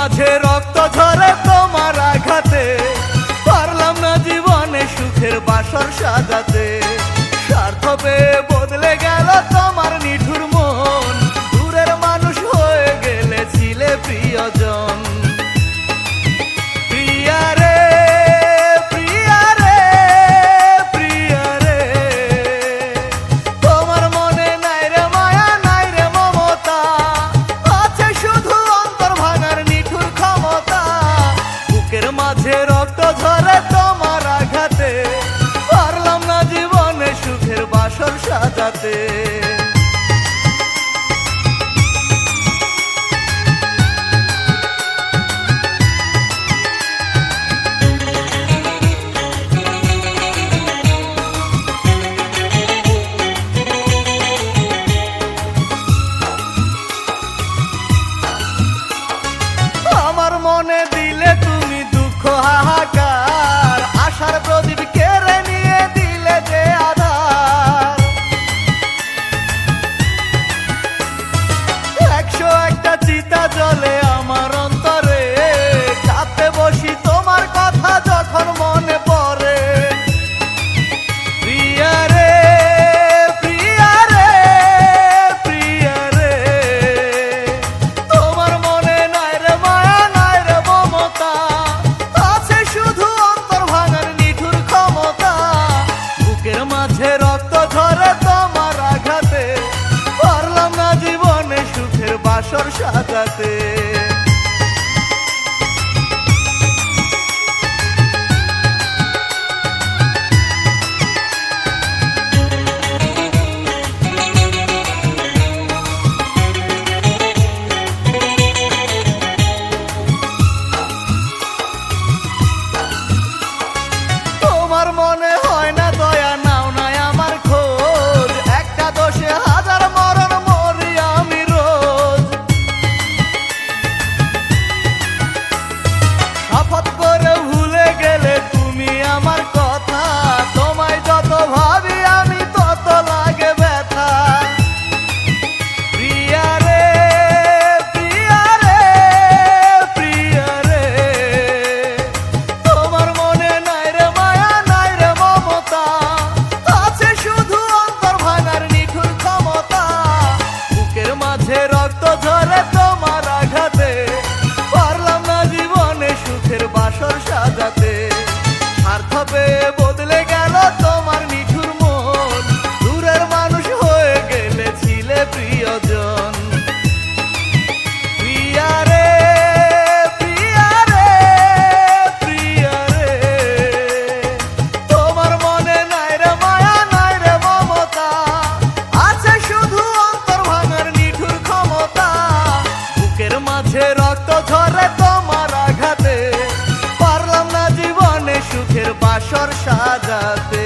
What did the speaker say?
মাঝে রক্ত ঝরে তোমার আঘাতে, পারলাম না জীবনে সুখের বাসর সাজাতে। স্বার্থ পেয়ে বদলে গেল তোমার নিঠুর মন, দূরের মানুষ হয়ে গেলে ছিলে প্রিয়জন। প্রিয়া রে, প্রিয়া রে, প্রিয়া রে, তোমার মনে নাই রে মায়া, নাই রে মমতা, আছে শুধু অন্তর ভাঙার নিঠুর ক্ষমতা। বুকের মাঝে রক্ত ঝরে তোমার আঘাতে, পারলাম না জীবনে সুখের বাসর সাজাতে। আমার মনে দিলে তুমি দুঃখ হাহাকার, আশার প্রদীপ কেড়ে নিয়ে দিলে যে আধার। 101টা চিতা জ্বলে আমার অন্তরে, কাঁদতে বসি তোমার কথা যখন মনে পড়ে। প্রিয়া রে, প্রিয়া রে, প্রিয়া রে, তোমার মনে নাই রে মায়া, নাই রে মমতা, আছে শুধু অন্তর ভাঙার নিঠুর ক্ষমতা। বুকের মাঝে রক্ত ঝরে তোমার আঘাতে, পারলাম না জীবনে সুখের বাসর সাজাতে। তোমার মনে হয় না দয়া, নাও নাই আমার খোঁজ, একটা দোষে হাজার মরণ মরি আমি রোজ। শপথ করে ভুলে গেলে তুমি আমার কথা, তোমায় যত ভাবি আমি তত লাগে ব্যথা। প্রিয়া রে, প্রিয়া রে, প্রিয়া রে, তোমার মনে নাই রে মায়া, নাই রে মমতা, আছে শুধু অন্তর ভাঙার নিঠুর ক্ষমতা। বুকের মাঝে রক্ত ঝরে তোমার আঘাতে, পারলাম না জীবনে সুখের বাসর সাজাতে। স্বার্থ পেয়ে বদলে গেল তোমার নিঠুর মন, দূরের মানুষ হয়ে গেলে ছিলে প্রিয়জন। প্রিয়া রে, প্রিয়া রে, প্রিয়া রে, তোমার মনে নাই রে মায়া, নাই রে মমতা, আছে শুধু অন্তর ভাঙার নিঠুর ক্ষমতা। বুকের মাঝে রক্ত ঝরে তোমার আঘাতে, পারলাম না জীবনে সুখের বাসর সাজাতে।